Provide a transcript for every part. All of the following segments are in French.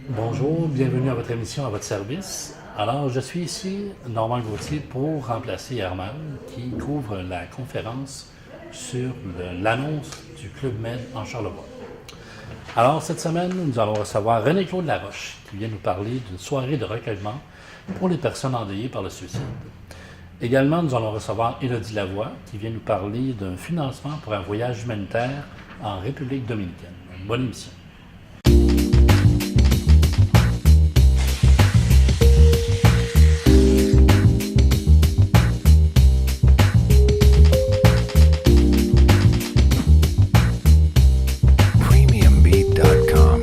Bonjour, bienvenue à votre émission, à votre service. Alors, je suis ici, Normand Gauthier, pour remplacer Herman, qui couvre la conférence sur l'annonce du Club Med en Charlevoix. Alors, cette semaine, nous allons recevoir René-Claude Laroche, qui vient nous parler d'une soirée de recueillement pour les personnes endeuillées par le suicide. Également, nous allons recevoir Élodie Lavoie, qui vient nous parler d'un financement pour un voyage humanitaire en République dominicaine. Bonne émission. Premiumbeat.com.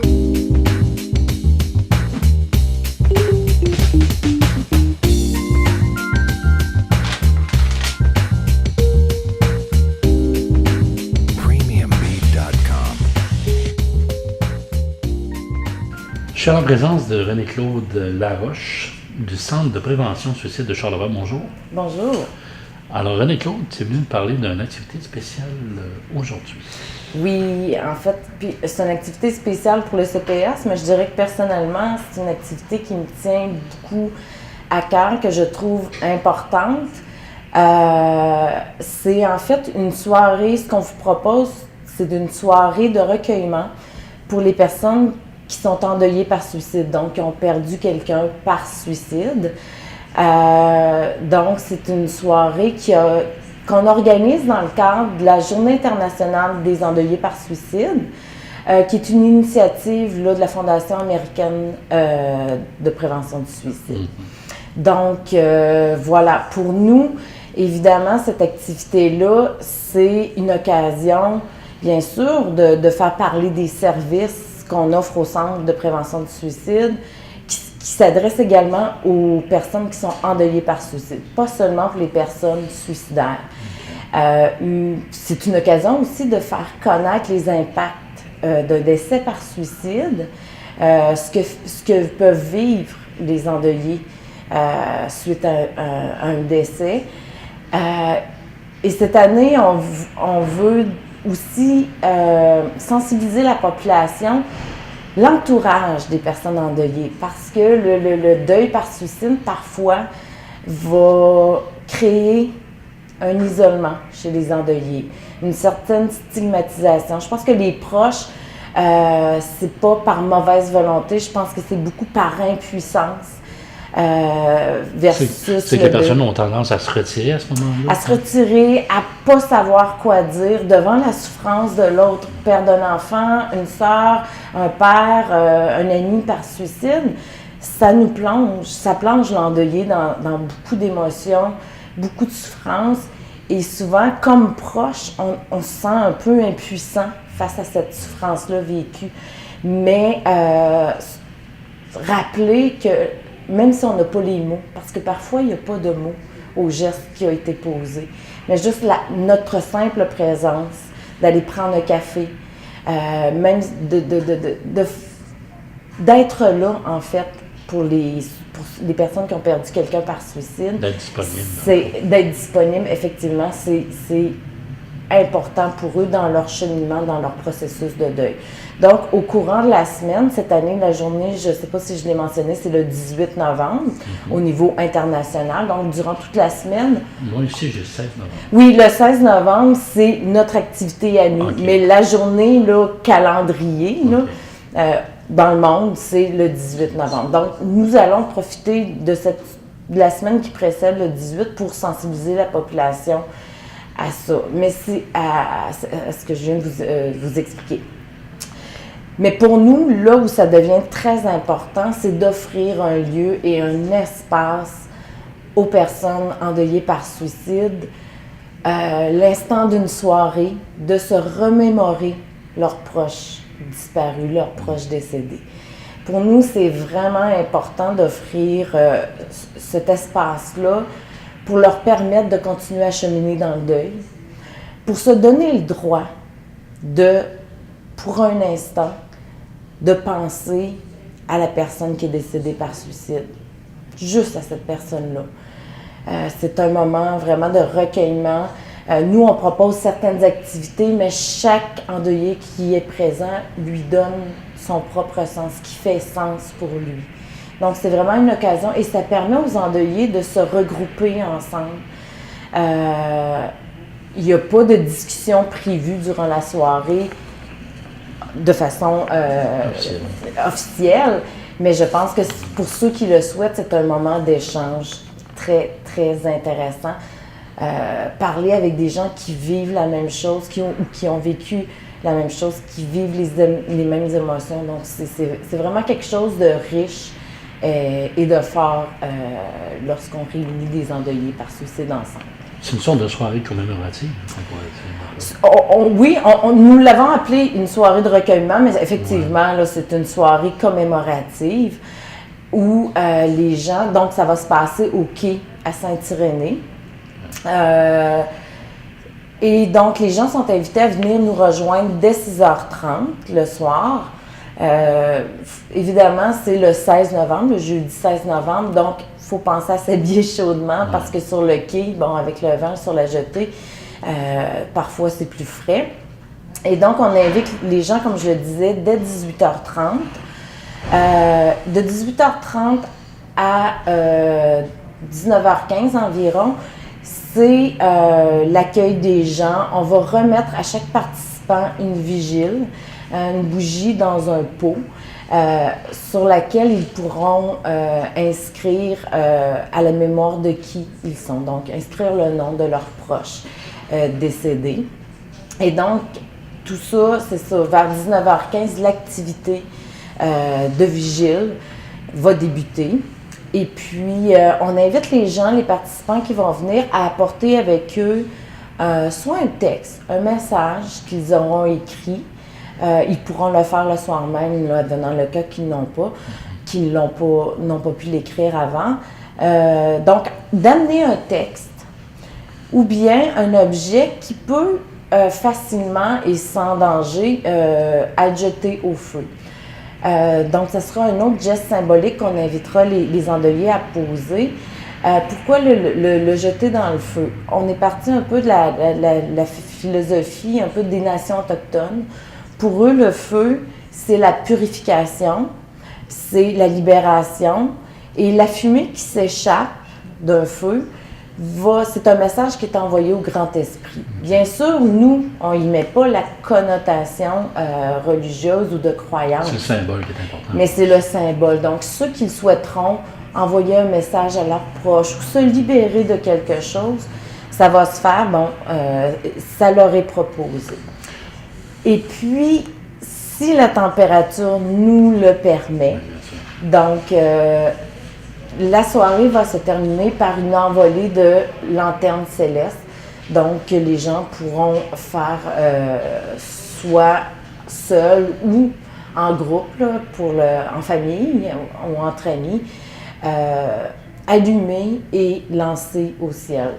Premiumbeat.com. Je suis en présence de René-Claude Laroche du Centre de prévention suicide de Charlevoix. Bonjour. Bonjour. Alors, René-Claude, tu es venu nous parler d'une activité spéciale aujourd'hui. Oui, en fait, puis c'est une activité spéciale pour le CPS, mais je dirais que personnellement, c'est une activité qui me tient beaucoup à cœur, que je trouve importante. C'est en fait une soirée, ce qu'on vous propose, c'est une soirée de recueillement pour les personnes qui sont endeuillées par suicide, donc qui ont perdu quelqu'un par suicide. Donc, c'est une soirée qu'on organise dans le cadre de la Journée internationale des endeuillés par suicide, qui est une initiative là, de la Fondation américaine de prévention du suicide. Donc, voilà, pour nous, évidemment, cette activité-là, c'est une occasion, bien sûr, de faire parler des services qu'on offre au Centre de prévention du suicide, qui s'adresse également aux personnes qui sont endeuillées par suicide, pas seulement pour les personnes suicidaires. C'est une occasion aussi de faire connaître les impacts d'un décès par suicide, ce que peuvent vivre les endeuillés suite à un décès. Et cette année, on veut aussi sensibiliser la population, l'entourage des personnes endeuillées, parce que le deuil par suicide, parfois, va créer un isolement chez les endeuillés, une certaine stigmatisation. Je pense que les proches, c'est pas par mauvaise volonté, je pense que c'est beaucoup par impuissance. Versus C'est que les personnes ont tendance à se retirer à ce moment-là? À se retirer, à pas savoir quoi dire devant la souffrance de l'autre, père d'un enfant, une sœur, un père, un ami par suicide. Ça plonge l'endeuillé dans beaucoup d'émotions, beaucoup de souffrance. Et souvent, comme proche, on se sent un peu impuissant face à cette souffrance-là vécue. Mais rappeler que même si on n'a pas les mots, parce que parfois, il n'y a pas de mots au geste qui a été posé, mais juste notre simple présence, d'aller prendre un café, même d'être là, en fait, pour les personnes qui ont perdu quelqu'un par suicide. D'être disponible. D'être disponible, effectivement, c'est important pour eux dans leur cheminement, dans leur processus de deuil. Donc, au courant de la semaine, cette année, la journée, je ne sais pas si je l'ai mentionné, c'est le 18 novembre, au niveau international. Donc, durant toute la semaine. Moi, ici, j'ai le 16 novembre. Oui, le 16 novembre, c'est notre activité à nous. Okay. Mais la journée, là, calendrier, là, dans le monde, c'est le 18 novembre. Donc, nous allons profiter de la semaine qui précède le 18 pour sensibiliser la population à ça. Mais c'est à ce que je viens de vous expliquer. Mais pour nous, là où ça devient très important, c'est d'offrir un lieu et un espace aux personnes endeuillées par suicide, l'instant d'une soirée, de se remémorer leurs proches disparus, leurs proches décédés. Pour nous, c'est vraiment important d'offrir cet espace-là pour leur permettre de continuer à cheminer dans le deuil, pour se donner le droit pour un instant, de penser à la personne qui est décédée par suicide, juste à cette personne-là. C'est un moment vraiment de recueillement. Nous, on propose certaines activités, mais chaque endeuillé qui est présent lui donne son propre sens, qui fait sens pour lui. Donc, c'est vraiment une occasion et ça permet aux endeuillés de se regrouper ensemble. Il n'y a pas de discussion prévue durant la soirée de façon officielle, mais je pense que pour ceux qui le souhaitent, c'est un moment d'échange très, très intéressant. Parler avec des gens qui vivent la même chose, qui ont vécu la même chose, qui vivent les mêmes émotions. Donc, c'est vraiment quelque chose de riche et de fort lorsqu'on réunit des endeuillés par suicide ensemble. C'est une sorte de soirée commémorative. Oui, nous l'avons appelé une soirée de recueillement, mais effectivement, là, c'est une soirée commémorative où les gens, donc ça va se passer au quai à Saint-Irénée. Et donc, les gens sont invités à venir nous rejoindre dès 6h30 le soir. Évidemment, c'est le 16 novembre, le jeudi 16 novembre, donc il faut penser à s'habiller chaudement parce que sur le quai, bon, avec le vent sur la jetée, parfois c'est plus frais. Et donc, on invite les gens, comme je le disais, dès 18h30. De 18h30 à 19h15 environ, c'est l'accueil des gens. On va remettre à chaque participant une vigile, une bougie dans un pot sur laquelle ils pourront inscrire à la mémoire de qui ils sont. Donc, inscrire le nom de leurs proches décédés. Et donc, tout ça, c'est ça, vers 19h15, l'activité de vigile va débuter. Et puis, on invite les gens, les participants qui vont venir, à apporter avec eux soit un texte, un message qu'ils auront écrit. Ils pourront le faire le soir même, là, dans le cas qu'ils n'ont pas pu l'écrire avant. Donc, d'amener un texte ou bien un objet qui peut facilement et sans danger être jeté au feu. Donc, ce sera un autre geste symbolique qu'on invitera les endeuillés à poser. Pourquoi le jeter dans le feu? On est parti un peu de la philosophie, un peu des nations autochtones. Pour eux, le feu, c'est la purification, c'est la libération. Et la fumée qui s'échappe d'un feu, c'est un message qui est envoyé au grand esprit. Bien sûr, nous, on n'y met pas la connotation religieuse ou de croyance. C'est le symbole qui est important. Mais c'est le symbole. Donc, ceux qui souhaiteront envoyer un message à leurs proches ou se libérer de quelque chose, ça va se faire, ça leur est proposé. Et puis, si la température nous le permet, donc, la soirée va se terminer par une envolée de lanternes célestes. Donc, les gens pourront faire soit seuls ou en groupe, là, en famille ou entre amis, allumer et lancer au ciel.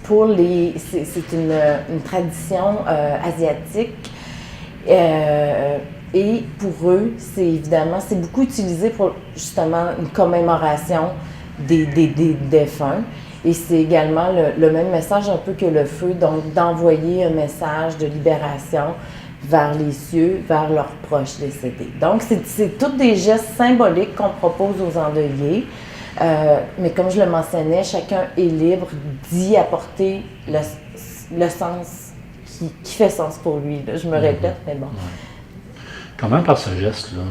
C'est une tradition asiatique. Et pour eux, c'est beaucoup utilisé pour justement une commémoration des défunts. Et c'est également le même message un peu que le feu, donc d'envoyer un message de libération vers les cieux, vers leurs proches décédés. Donc, c'est tous des gestes symboliques qu'on propose aux endeuillés. Mais comme je le mentionnais, chacun est libre d'y apporter le sens qui fait sens pour lui. Là. Je me répète, mais bon. Comment, par ce geste-là,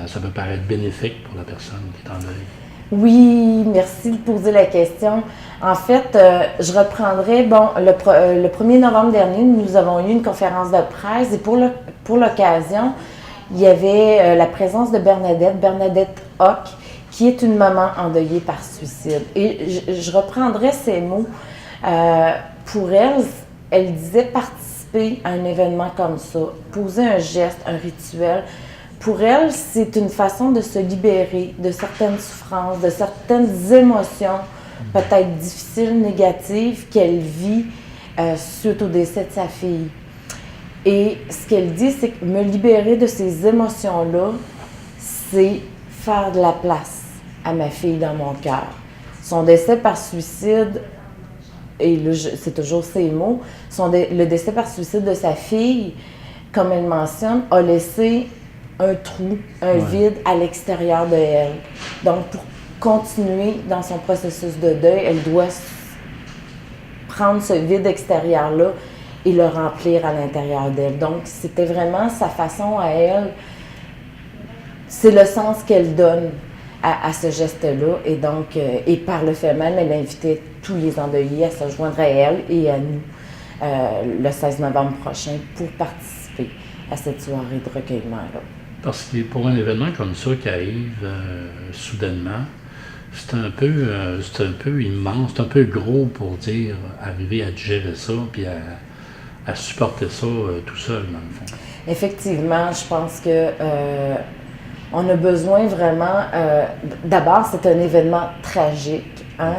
ça peut paraître bénéfique pour la personne qui est en deuil? Oui, merci de poser la question. En fait, je reprendrai, le 1er novembre dernier, nous avons eu une conférence de presse et pour l'occasion, il y avait la présence de Bernadette Hoc, qui est une maman endeuillée par suicide. Et je reprendrai ces mots. Pour elle, elle disait participer à un événement comme ça, poser un geste, un rituel. Pour elle, c'est une façon de se libérer de certaines souffrances, de certaines émotions, peut-être difficiles, négatives, qu'elle vit suite au décès de sa fille. Et ce qu'elle dit, c'est que me libérer de ces émotions-là, c'est faire de la place à ma fille dans mon cœur. Son décès par suicide, et c'est toujours ces mots, le décès par suicide de sa fille comme elle mentionne, a laissé un trou, un vide à l'extérieur de elle. Donc, pour continuer dans son processus de deuil, elle doit prendre ce vide extérieur-là et le remplir à l'intérieur d'elle. Donc, c'était vraiment sa façon à elle, c'est le sens qu'elle donne à ce geste-là. Et donc, et par le fait même, elle invitait tous les endeuillés à se joindre à elle et à nous le 16 novembre prochain pour participer à cette soirée de recueillement-là. Parce que pour un événement comme ça qui arrive soudainement, c'est un peu immense, c'est un peu gros pour dire arriver à gérer ça puis à supporter ça tout seul, dans le fond. Effectivement, je pense que on a besoin vraiment. D'abord, c'est un événement tragique. Hein?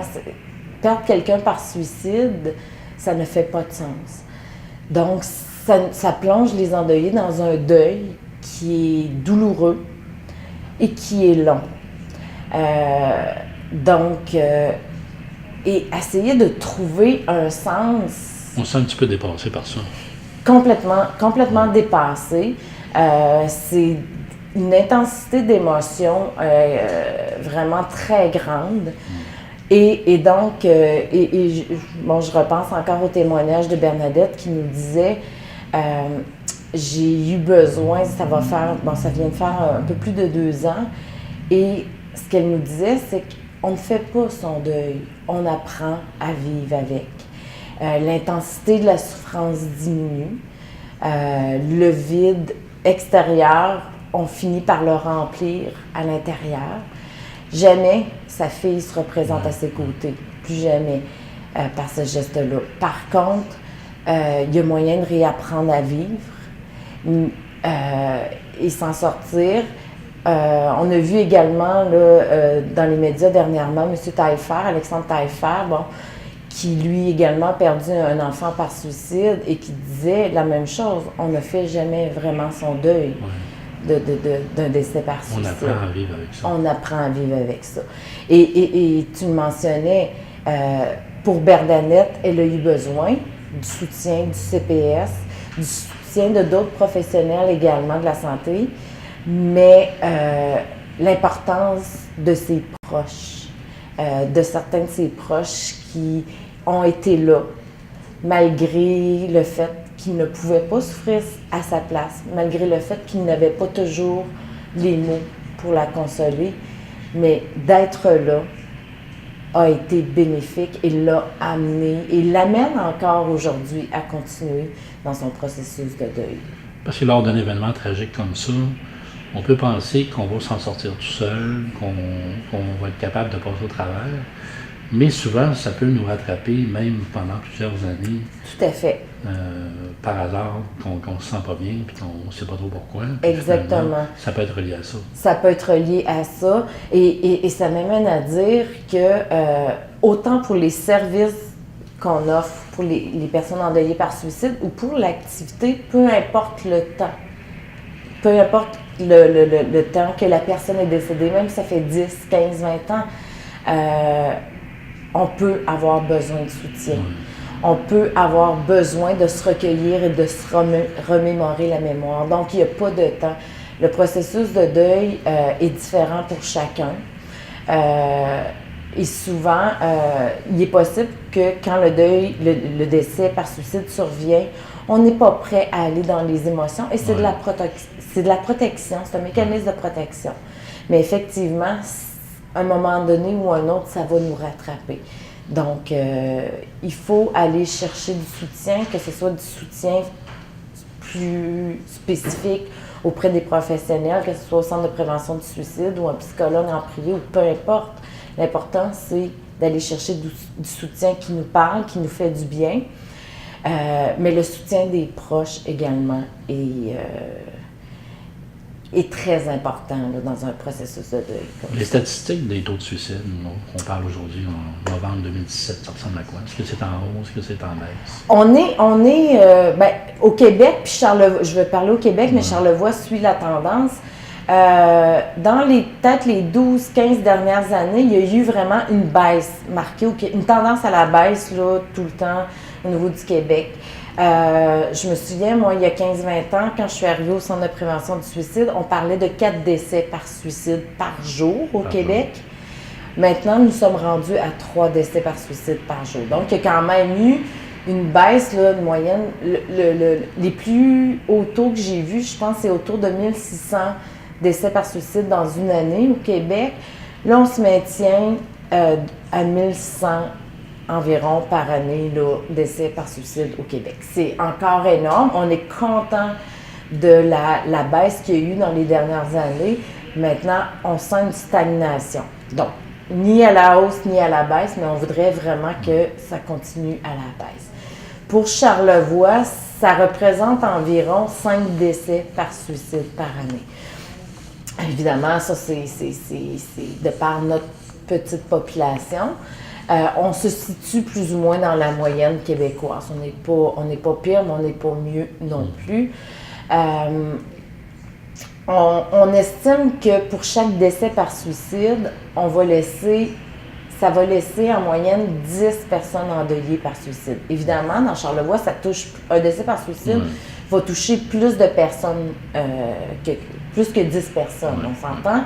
Perdre quelqu'un par suicide, ça ne fait pas de sens. Donc, ça plonge les endeuillés dans un deuil qui est douloureux et qui est long. Et essayer de trouver un sens. On se sent un petit peu dépassé par ça. Complètement dépassé. C'est une intensité d'émotion vraiment très grande. Et donc, je repense encore au témoignage de Bernadette qui nous disait j'ai eu besoin, ça vient de faire un peu plus de 2 ans, et ce qu'elle nous disait, c'est qu'on ne fait pas son deuil, on apprend à vivre avec. L'intensité de la souffrance diminue, le vide extérieur, on finit par le remplir à l'intérieur. Jamais sa fille se représente à ses côtés, plus jamais par ce geste-là. Par contre, il y a moyen de réapprendre à vivre et s'en sortir. On a vu également là, dans les médias dernièrement M. Taillefer, Alexandre Taillefer, qui lui également a perdu un enfant par suicide et qui disait la même chose. On ne fait jamais vraiment son deuil d'un décès par suicide. On apprend à vivre avec ça. On apprend à vivre avec ça. Et tu le mentionnais, pour Bernadette, elle a eu besoin du soutien du CPS, du soutien de d'autres professionnels également de la santé, mais l'importance de ses proches, de certains de ses proches qui ont été là, malgré le fait qu'ils ne pouvaient pas souffrir à sa place, malgré le fait qu'ils n'avaient pas toujours les mots pour la consoler, mais d'être là a été bénéfique et l'a amené et l'amène encore aujourd'hui à continuer dans son processus de deuil. Parce que lors d'un événement tragique comme ça, on peut penser qu'on va s'en sortir tout seul, qu'on va être capable de passer au travers, mais souvent, ça peut nous rattraper même pendant plusieurs années. Tout à fait. Par hasard, qu'on se sent pas bien puis qu'on ne sait pas trop pourquoi. Exactement. Ça peut être relié à ça. Ça peut être relié à ça et ça m'amène à dire que autant pour les services qu'on offre pour les personnes endeuillées par suicide ou pour l'activité, peu importe le temps, peu importe le temps que la personne est décédée, même si ça fait 10, 15, 20 ans, on peut avoir besoin de soutien. On peut avoir besoin de se recueillir et de se remémorer la mémoire. Donc, il n'y a pas de temps. Le processus de deuil est différent pour chacun. Et souvent, il est possible que quand le deuil, le décès par suicide survient, on n'est pas prêt à aller dans les émotions et c'est de la protection, c'est un mécanisme de protection. Mais effectivement, à un moment donné ou un autre, ça va nous rattraper. Donc, il faut aller chercher du soutien, que ce soit du soutien plus spécifique auprès des professionnels, que ce soit au centre de prévention du suicide ou un psychologue en privé ou peu importe. L'important, c'est d'aller chercher du soutien qui nous parle, qui nous fait du bien, mais le soutien des proches également est très important là, dans un processus de deuil. Les statistiques des taux de suicide, on parle aujourd'hui en novembre 2017, ça ressemble à quoi? Est-ce que c'est en hausse? Est-ce que c'est en baisse? On est au Québec, puis je vais parler au Québec, mais Charlevoix suit la tendance. Dans peut-être les 12-15 dernières années, il y a eu vraiment une baisse marquée, une tendance à la baisse là, tout le temps au niveau du Québec. Je me souviens, moi, il y a 15-20 ans, quand je suis arrivée au Centre de prévention du suicide, on parlait de 4 décès par suicide par jour au Québec. Maintenant, nous sommes rendus à 3 décès par suicide par jour. Donc, il y a quand même eu une baisse là, de moyenne. Les plus hauts taux que j'ai vus, je pense, c'est autour de 1600 décès par suicide dans une année au Québec. Là, on se maintient à 1100 environ par année, là, décès par suicide au Québec. C'est encore énorme. On est content de la baisse qu'il y a eu dans les dernières années. Maintenant, on sent une stagnation. Donc, ni à la hausse ni à la baisse, mais on voudrait vraiment que ça continue à la baisse. Pour Charlevoix, ça représente environ 5 décès par suicide par année. Évidemment, ça, c'est de par notre petite population. On se situe plus ou moins dans la moyenne québécoise. On n'est pas pire, mais on n'est pas mieux non plus. On estime que pour chaque décès par suicide, ça va laisser en moyenne 10 personnes endeuillées par suicide. Évidemment, dans Charlevoix, un décès par suicide va toucher plus de personnes, plus que 10 personnes, on s'entend.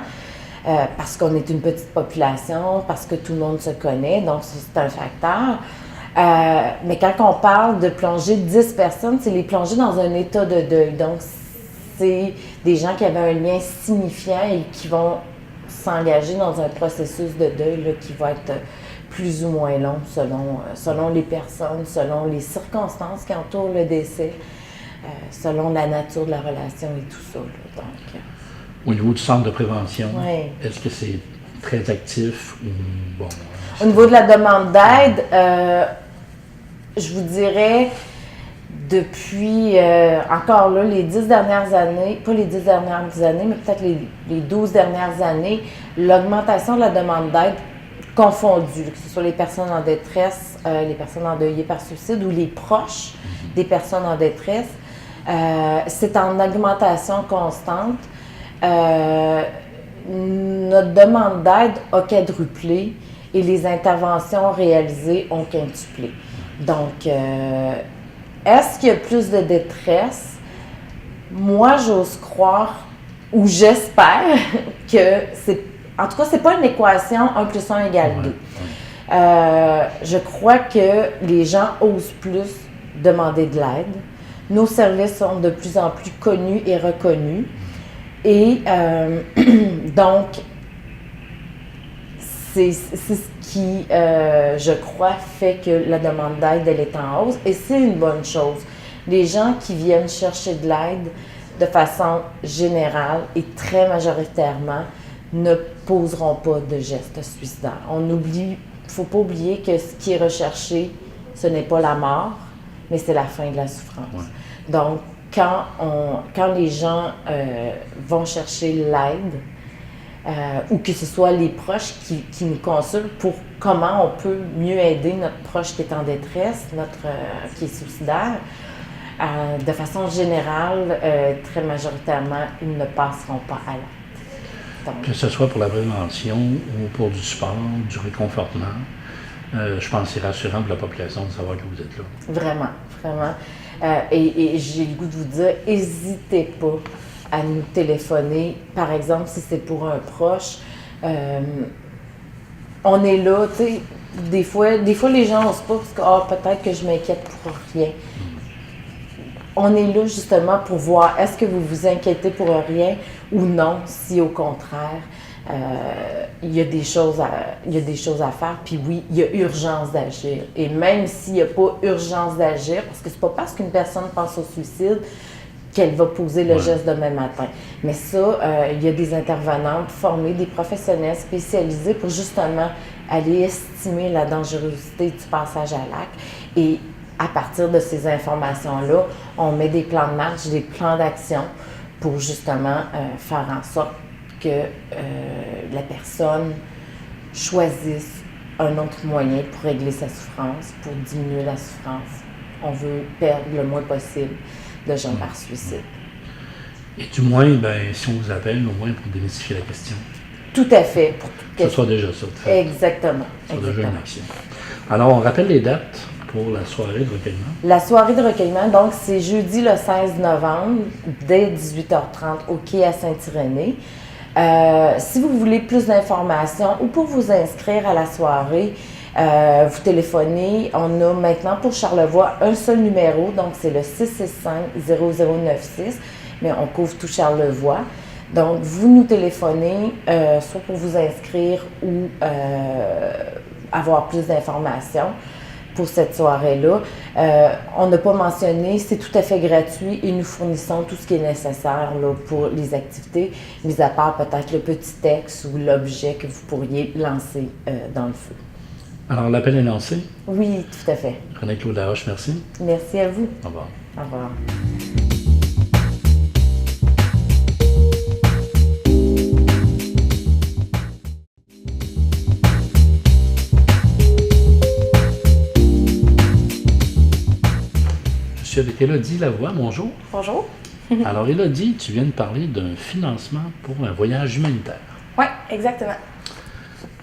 Parce qu'on est une petite population, parce que tout le monde se connaît, donc c'est un facteur. Mais quand on parle de plonger 10 personnes, c'est les plonger dans un état de deuil. Donc, c'est des gens qui avaient un lien signifiant et qui vont s'engager dans un processus de deuil là, qui va être plus ou moins long selon les personnes, selon les circonstances qui entourent le décès, selon la nature de la relation et tout ça. Là. Donc, au niveau du centre de prévention, oui. Est-ce que c'est très actif ou bon? Au niveau de la demande d'aide, je vous dirais, depuis, encore là, les 10 dernières années, pas les 10 dernières années, mais peut-être les 12 dernières années, l'augmentation de la demande d'aide confondue, que ce soit les personnes en détresse, les personnes endeuillées par suicide ou les proches des personnes en détresse, c'est en augmentation constante. Notre demande d'aide a quadruplé et les interventions réalisées ont quintuplé. Donc, est-ce qu'il y a plus de détresse? Moi, j'ose croire, ou j'espère, que c'est... En tout cas, c'est pas une équation 1 + 1 = 2. Je crois que les gens osent plus demander de l'aide. Nos services sont de plus en plus connus et reconnus. Et donc, c'est ce qui, je crois, fait que la demande d'aide, elle est en hausse. Et c'est une bonne chose. Les gens qui viennent chercher de l'aide de façon générale et très majoritairement ne poseront pas de gestes suicidaires. Il ne faut pas oublier que ce qui est recherché, ce n'est pas la mort, mais c'est la fin de la souffrance. Ouais. Donc, quand les gens vont chercher l'aide, ou que ce soit les proches qui nous consultent pour comment on peut mieux aider notre proche qui est en détresse, qui est suicidaire, de façon générale, très majoritairement, ils ne passeront pas à l'aide. Donc, que ce soit pour la prévention ou pour du support, du réconfortement, je pense que c'est rassurant pour la population de savoir que vous êtes là. Vraiment, vraiment. Et j'ai le goût de vous dire, n'hésitez pas à nous téléphoner. Par exemple, si c'est pour un proche, on est là, tu sais, des fois les gens n'osent pas parce que peut-être que je m'inquiète pour rien. On est là justement pour voir est-ce que vous vous inquiétez pour rien ou non, si au contraire, il y a des choses à faire, puis oui, il y a urgence d'agir. Et même s'il n'y a pas urgence d'agir, parce que c'est pas parce qu'une personne pense au suicide qu'elle va poser le geste demain matin. Mais ça, il y a des intervenantes formées, des professionnels spécialisés pour justement aller estimer la dangerosité du passage à l'acte. Et à partir de ces informations-là, on met des plans de marche, des plans d'action pour justement faire en sorte que la personne choisisse un autre moyen pour régler sa souffrance, pour diminuer la souffrance. On veut perdre le moins possible de gens par suicide. Et du moins, si on vous appelle, au moins pour démystifier la question. Tout à fait. Que ce soit déjà ça. Exactement. C'est déjà une action. Alors, on rappelle les dates pour la soirée de recueillement? La soirée de recueillement, donc, c'est jeudi le 16 novembre, dès 18h30 au quai à Saint-Irénée. Si vous voulez plus d'informations ou pour vous inscrire à la soirée, vous téléphonez. On a maintenant pour Charlevoix un seul numéro, donc c'est le 665-0096, mais on couvre tout Charlevoix. Donc, vous nous téléphonez, soit pour vous inscrire ou avoir plus d'informations pour cette soirée-là. On n'a pas mentionné, c'est tout à fait gratuit et nous fournissons tout ce qui est nécessaire là, pour les activités, mis à part peut-être le petit texte ou l'objet que vous pourriez lancer dans le feu. Alors, l'appel est lancé. Oui, tout à fait. René-Claude Laroche, merci. Merci à vous. Au revoir. Au revoir. Je suis avec Élodie Lavoie. Bonjour. Bonjour. Alors, Élodie, tu viens de parler d'un financement pour un voyage humanitaire. Oui, exactement.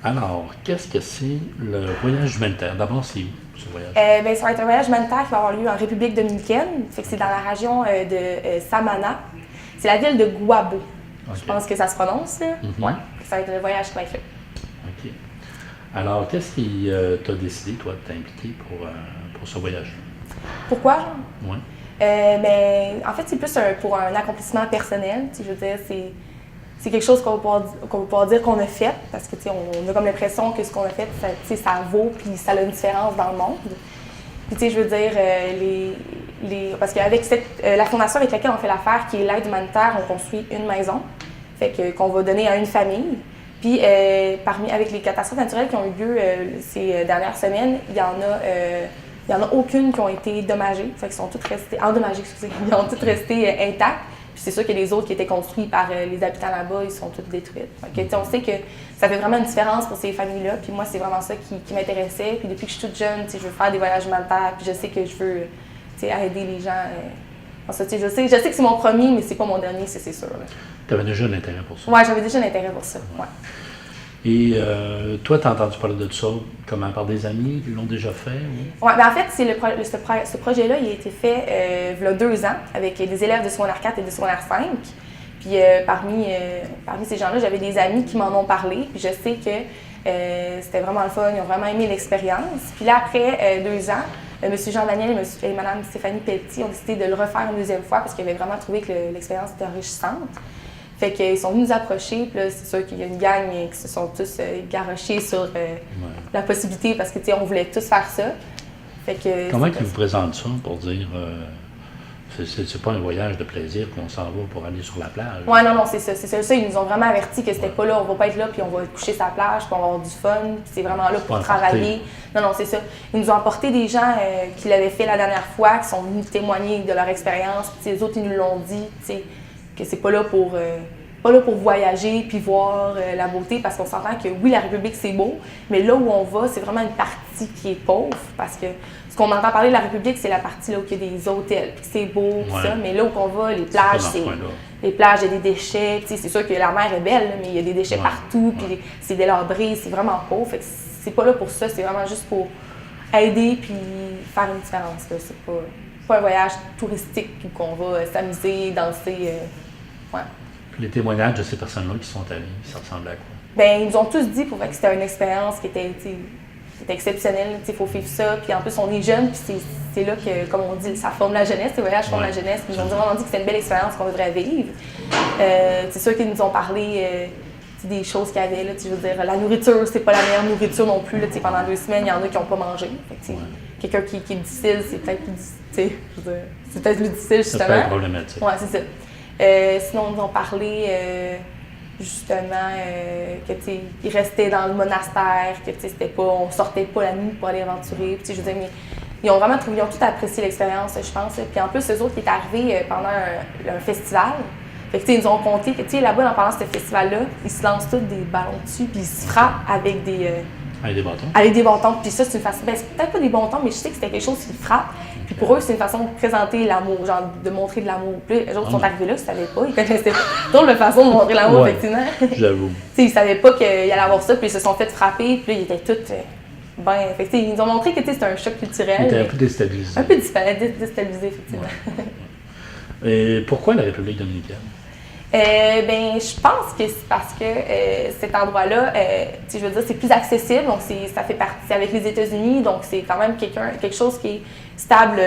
Alors, qu'est-ce que c'est le voyage humanitaire? D'abord, c'est où ce voyage? Ça va être un voyage humanitaire qui va avoir lieu en République dominicaine. Fait que c'est dans la région de Samana. C'est la ville de Guabo. Ok. Je pense que ça se prononce. Là. Mhm. Ouais. Ça va être le voyage qui va être fait. OK. Alors, qu'est-ce qui t'a décidé, toi, de t'impliquer pour ce voyage? Pourquoi? Genre? Oui. En fait, c'est plus pour un accomplissement personnel. Je veux dire, c'est quelque chose qu'on va pouvoir dire qu'on a fait, parce que on a comme l'impression que ce qu'on a fait, ça vaut, puis ça a une différence dans le monde. Puis je veux dire, parce qu'avec la fondation avec laquelle on fait l'affaire, qui est l'aide humanitaire, on construit une maison, qu'on va donner à une famille. Puis avec les catastrophes naturelles qui ont eu lieu ces dernières semaines, il y en a aucune qui ont été endommagées, ils sont toutes restées ils ont toutes resté intactes. Puis c'est sûr que les autres qui étaient construits par les habitants là-bas, ils sont toutes détruites. On sait que ça fait vraiment une différence pour ces familles-là. Puis moi, c'est vraiment ça qui m'intéressait. Puis depuis que je suis toute jeune, je veux faire des voyages humanitaires. Puis je sais que je veux aider les gens. Je sais que c'est mon premier, mais c'est pas mon dernier, c'est sûr. Tu avais déjà un intérêt pour ça? Oui, j'avais déjà un intérêt pour ça. Ouais. Et toi, tu as entendu parler de ça comment? Par des amis qui l'ont déjà fait? Oui, en fait, ce projet-là, il a été fait il y a 2 ans avec des élèves de secondaire 4 et de secondaire 5. Puis parmi ces gens-là, j'avais des amis qui m'en ont parlé. Puis je sais que c'était vraiment le fun, ils ont vraiment aimé l'expérience. Puis là, après 2 ans, M. Jean-Daniel et Mme Stéphanie Pelletier ont décidé de le refaire une deuxième fois parce qu'ils avaient vraiment trouvé que l'expérience était enrichissante. Fait qu'ils sont venus nous approcher, puis là, c'est sûr qu'il y a une gang qui se sont tous garochés sur la possibilité parce que, on voulait tous faire ça. Fait que, comment ils vous présentent ça pour dire c'est pas un voyage de plaisir qu'on s'en va pour aller sur la plage? Oui, non, c'est ça. Ils nous ont vraiment averti que c'était pas là, on va pas être là, puis on va coucher sur la plage, puis on va avoir du fun, puis c'est vraiment là pour travailler. Non, c'est ça. Ils nous ont apporté des gens qui l'avaient fait la dernière fois, qui sont venus témoigner de leur expérience, puis les autres, ils nous l'ont dit, que c'est pas là pour voyager puis voir la beauté, parce qu'on s'entend que oui, la République, c'est beau, mais là où on va, c'est vraiment une partie qui est pauvre, parce que ce qu'on entend parler de la République, c'est la partie là où il y a des hôtels, puis c'est beau, puis ça, mais là où on va, les plages, il y a des déchets, c'est sûr que la mer est belle, là, mais il y a des déchets partout, puis c'est délabré, c'est vraiment pauvre, fait que c'est pas là pour ça, c'est vraiment juste pour aider puis faire une différence, là. C'est pas un voyage touristique où on va s'amuser, danser, Les témoignages de ces personnes-là qui sont allées, ça ressemble à quoi? Bien, ils nous ont tous dit pour que c'était une expérience qui était exceptionnelle. Il faut vivre ça. Puis en plus, on est jeunes, puis c'est là que, comme on dit, ça forme la jeunesse, les voyages forment la jeunesse. Puis ils nous ont vraiment dit que c'était une belle expérience qu'on devrait vivre. C'est sûr qu'ils nous ont parlé des choses qu'il y avait. Là, je veux dire, la nourriture, c'est pas la meilleure nourriture non plus. Là, pendant 2 semaines, il y en a qui n'ont pas mangé. Quelqu'un qui est difficile, c'est peut-être plus difficile. C'est peut-être plus difficile, justement. Ça peut être problématique. Oui, c'est ça. Sinon, ils nous ont parlé justement qu'ils restaient dans le monastère, que c'était pas, on sortait pas la nuit pour aller aventurer. Puis, je veux dire, mais ils ont vraiment trouvé, ils ont tout apprécié l'expérience, je pense. Puis en plus, eux autres qui étaient arrivés pendant un festival. Fait que, ils nous ont compté que là-bas, en parlant de ce festival-là, ils se lancent tous des ballons dessus, puis ils se frappent avec des bâtons. Avec des bâtons. Puis ça, c'est une façon. C'est peut-être pas des bâtons, mais je sais que c'était quelque chose qui frappe. Puis pour eux, c'est une façon de présenter l'amour, genre de montrer de l'amour. Puis les autres sont arrivés là, ils ne savaient pas, ils connaissaient pas. Drôle de façon de montrer l'amour, effectivement. J'avoue. Ils ne savaient pas qu'il allait avoir ça, puis ils se sont fait frapper, puis là, ils étaient tous Ben, fait que, ils nous ont montré que c'était un choc culturel. Il était un peu déstabilisé. Un peu déstabilisé, effectivement. Et pourquoi la République dominicaine? Ben, je pense que c'est parce que cet endroit-là, je veux dire, c'est plus accessible, donc ça fait partie, c'est avec les États-Unis, donc c'est quand même quelque chose qui est stable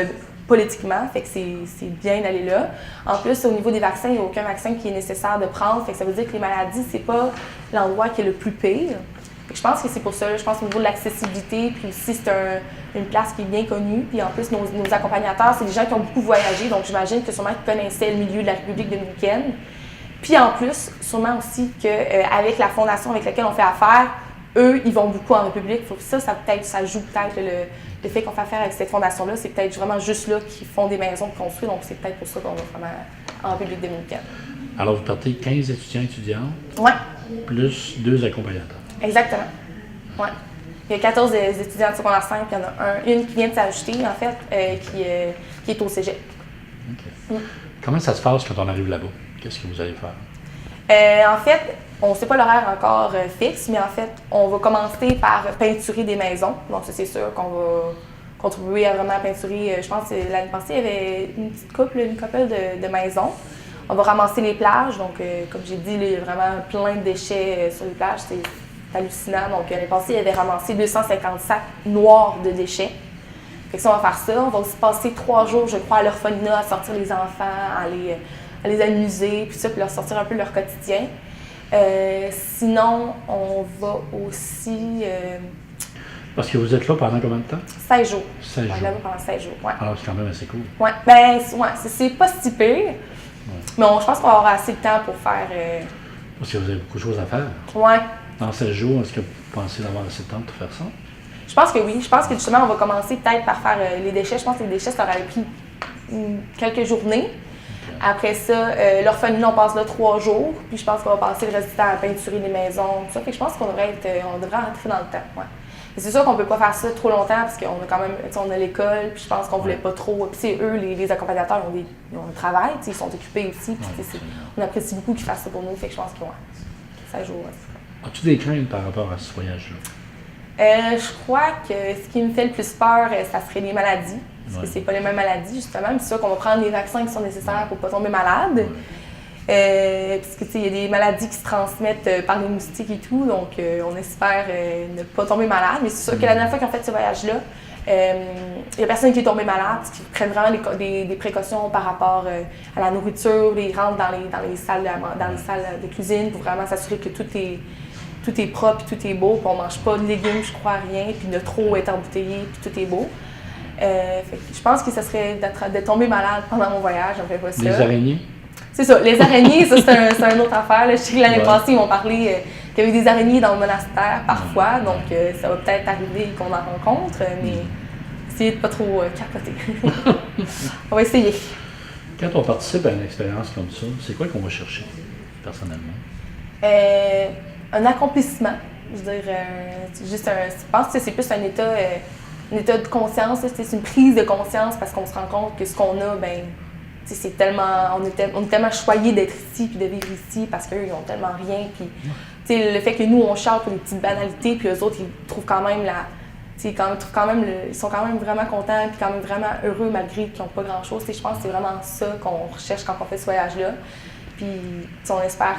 politiquement, fait que c'est bien d'aller là. En plus, au niveau des vaccins, il n'y a aucun vaccin qui est nécessaire de prendre, fait que ça veut dire que les maladies, c'est pas l'endroit qui est le plus pire. Fait que je pense que c'est pour ça, je pense au niveau de l'accessibilité, puis aussi c'est une place qui est bien connue, puis en plus, nos accompagnateurs, c'est des gens qui ont beaucoup voyagé, donc j'imagine que sûrement ils connaissaient le milieu de la République dominicaine. Puis en plus, sûrement aussi qu'avec la fondation avec laquelle on fait affaire, eux, ils vont beaucoup en République. Ça joue peut-être le fait qu'on fait affaire avec cette fondation-là. C'est peut-être vraiment juste là qu'ils font des maisons de construire. Donc c'est peut-être pour ça qu'on va vraiment en République dominicaine. Alors, vous partez 15 étudiants, Oui, plus 2 accompagnateurs. exactement. Ouais. Il y a 14 étudiants de secondaire 5, puis il y en a une qui vient de s'ajouter, en fait, qui est au cégep. OK. Comment ça se passe quand on arrive là-bas? Qu'est-ce que vous allez faire? En fait, on ne sait pas l'horaire encore fixe, mais en fait, on va commencer par peinturer des maisons. Donc, ça, c'est sûr qu'on va contribuer à vraiment peinturer. Je pense que l'année passée, il y avait une couple de maisons. On va ramasser les plages. Donc, comme j'ai dit, il y a vraiment plein de déchets sur les plages. C'est hallucinant. Donc, l'année passée, il y avait ramassé 250 sacs noirs de déchets. Fait que ça, on va faire ça. On va aussi passer 3 jours, je crois, à l'orphelinat, à sortir les enfants, à les amuser, puis ça, puis leur sortir un peu leur quotidien. Sinon, on va aussi... Parce que vous êtes là pendant combien de temps? 16 jours. 16 jours. On est là pendant 16 jours, ouais. Alors, c'est quand même assez cool. Ouais, ben, ouais, c'est pas si pire, mais je pense qu'on va avoir assez de temps pour faire... Parce que vous avez beaucoup de choses à faire. Ouais. Dans 16 jours, est-ce que vous pensez d'avoir assez de temps pour faire ça? Je pense que oui. Je pense que justement, on va commencer peut-être par faire les déchets. Je pense que les déchets, ça aurait pris quelques journées. Après ça, l'orphelinat, on passe là 3 jours. Puis je pense qu'on va passer le reste du temps à peinturer les maisons, tout ça. Fait que je pense qu'on devrait rentrer dans le temps. Ouais. Et c'est sûr qu'on peut pas faire ça trop longtemps parce qu'on a quand même, on a l'école. Puis je pense qu'on voulait pas trop. Puis c'est eux, les accompagnateurs, ils ont un travail, ils sont occupés aussi. Puis on apprécie beaucoup qu'ils fassent ça pour nous. Fait que je pense que ça joue. Ouais. As-tu des craintes par rapport à ce voyage-là? Je crois que ce qui me fait le plus peur, ça serait les maladies. Parce que c'est pas les mêmes maladies, justement. C'est sûr qu'on va prendre les vaccins qui sont nécessaires pour pas tomber malade. Parce que, il y a des maladies qui se transmettent par les moustiques et tout. Donc, on espère ne pas tomber malade. Mais c'est sûr que la dernière fois qu'ils ont fait ce voyage-là, il y a personne qui est tombé malade, parce qu'ils prennent vraiment des précautions par rapport à la nourriture. Ils rentrent dans les salles de cuisine pour vraiment s'assurer que tout est propre, puis tout est beau, puis on mange pas de légumes, je crois, rien, puis de trop être embouteillé, puis tout est beau. Fait que je pense que ça serait de tomber malade pendant mon voyage, on fait pas ça. Les araignées? C'est ça, les araignées, ça c'est une autre affaire. Là. Je sais que l'année passée, ils m'ont parlé qu'il y avait des araignées dans le monastère parfois, donc ça va peut-être arriver qu'on en rencontre, mais essayez de pas trop capoter. On va essayer. Quand on participe à une expérience comme ça, c'est quoi qu'on va chercher, personnellement? Un accomplissement, je veux dire, je pense que c'est plus un état de conscience, c'est une prise de conscience parce qu'on se rend compte que ce qu'on a, ben, c'est tellement, on est tellement choyés d'être ici puis de vivre ici parce qu'eux, ils n'ont tellement rien. Puis, le fait que nous, on charge pour des petites banalités, puis eux autres, ils trouvent quand même ils sont quand même vraiment contents puis quand même vraiment heureux malgré qu'ils n'ont pas grand-chose. Je pense que c'est vraiment ça qu'on recherche quand on fait ce voyage-là. Puis on espère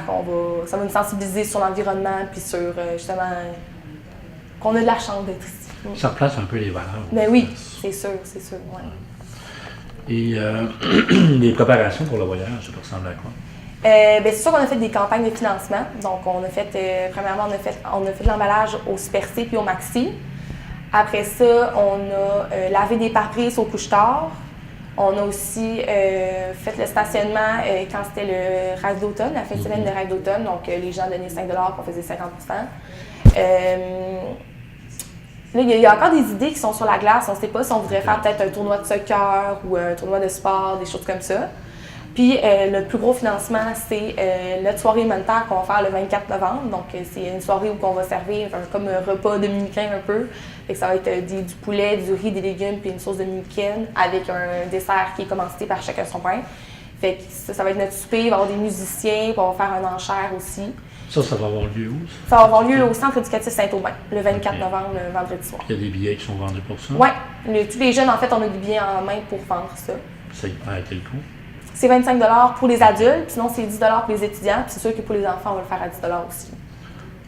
ça va nous sensibiliser sur l'environnement puis sur justement qu'on a de la chance d'être ici. Ça replace un peu les valeurs. Ben oui, c'est sûr, ouais. Et les préparations pour le voyage, ça peut ressembler à quoi? Ben, c'est sûr qu'on a fait des campagnes de financement. Donc on a fait, premièrement, on a fait de l'emballage au Super C puis au Maxi. Après ça, on a lavé des pare-brises au couche-tard. On a aussi fait le stationnement quand c'était le rêve d'automne, la fin de semaine de rêve d'automne. Donc, les gens donnaient 5 $ qu'on faisait 50 Là, il y a encore des idées qui sont sur la glace. On ne sait pas si on voudrait faire peut-être un tournoi de soccer ou un tournoi de sport, des choses comme ça. Puis, notre plus gros financement, c'est notre soirée humanitaire qu'on va faire le 24 novembre. Donc, c'est une soirée où on va servir comme un repas dominicain un peu. Fait que ça va être du poulet, du riz, des légumes puis une sauce dominicaine avec un dessert qui est commandité par chacun son pain. Fait que ça va être notre souper, il va y avoir des musiciens, puis on va faire un enchère aussi. Ça va avoir lieu où? Ça va avoir lieu au Centre éducatif Saint-Aubin, le 24 Ok. novembre, le vendredi soir. Il y a des billets qui sont vendus pour ça? Oui, tous les jeunes, en fait, on a des billets en main pour vendre ça. C'est à quel coût? C'est 25 pour les adultes, puis sinon c'est 10 pour les étudiants, puis c'est sûr que pour les enfants, on va le faire à 10 aussi.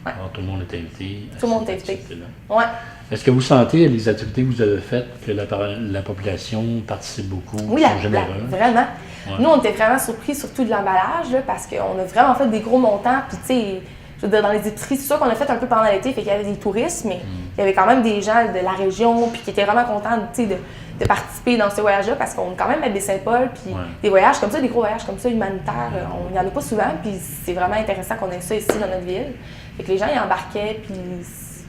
Alors, tout le monde est invité. à Tout le monde cette est invité. activité-là. Ouais. Est-ce que vous sentez, les activités que vous avez faites, que la population participe beaucoup, Oui, sont généreux? vraiment. Ouais. Nous, on était vraiment surpris, surtout de l'emballage, là, parce qu'on a vraiment fait des gros montants. Puis, tu sais, je veux dire, dans les épiceries, c'est sûr qu'on a fait un peu pendant l'été, fait qu'il y avait des touristes, mais il y avait quand même des gens de la région, puis qui étaient vraiment contents, tu sais, de participer dans ce voyage-là, parce qu'on est quand même à Baie-Saint-Paul, puis Ouais. des voyages comme ça, des gros voyages comme ça, humanitaires, il n'y en a pas souvent, puis c'est vraiment intéressant qu'on ait ça ici dans notre ville. Fait que les gens y embarquaient, puis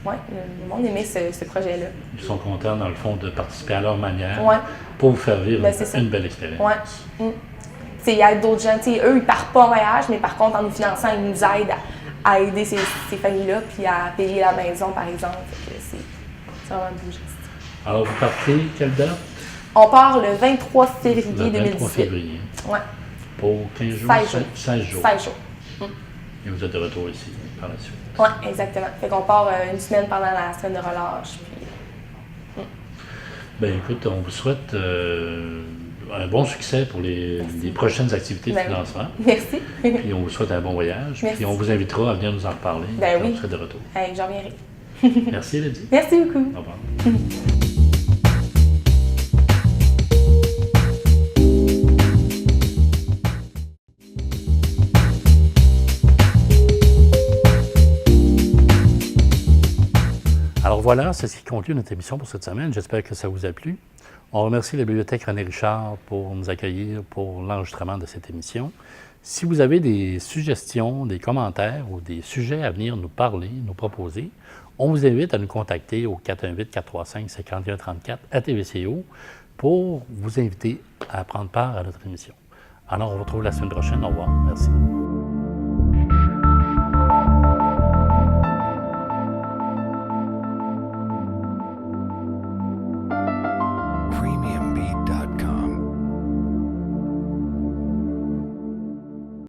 ouais, le monde aimait ce projet-là. Ils sont contents, dans le fond, de participer à leur manière Ouais. pour vous faire vivre Ben, c'est ça. une belle expérience. Ouais. Tu sais, il y a d'autres gens, tu sais, eux, ils partent pas en voyage, mais par contre, en nous finançant, ils nous aident à aider ces familles-là, puis à payer la maison, par exemple. Fait que c'est vraiment un beau geste. Alors, vous partez, quelle date? On part le 23 février Le 23 2018. février. Ouais, Pour 15 jours? 16 jours. 16 jours. 16 jours. Et vous êtes de retour ici par la suite. Oui, exactement. Fait qu'on part une semaine pendant la semaine de relâche. Puis... Bien, écoute, on vous souhaite un bon succès pour les prochaines activités de Ben oui. financement. Merci. Puis on vous souhaite un bon voyage. Merci. Puis on vous invitera à venir nous en reparler Ben quand oui. vous serez de retour. Hey, j'en reviendrai. Merci, Lydie. Merci beaucoup. Au revoir. Alors voilà, c'est ce qui conclut notre émission pour cette semaine. J'espère que ça vous a plu. On remercie la Bibliothèque René Richard pour nous accueillir pour l'enregistrement de cette émission. Si vous avez des suggestions, des commentaires ou des sujets à venir nous parler, nous proposer, on vous invite à nous contacter au 418-435-5134 à TVCO pour vous inviter à prendre part à notre émission. Alors, on vous retrouve la semaine prochaine. Au revoir. Merci.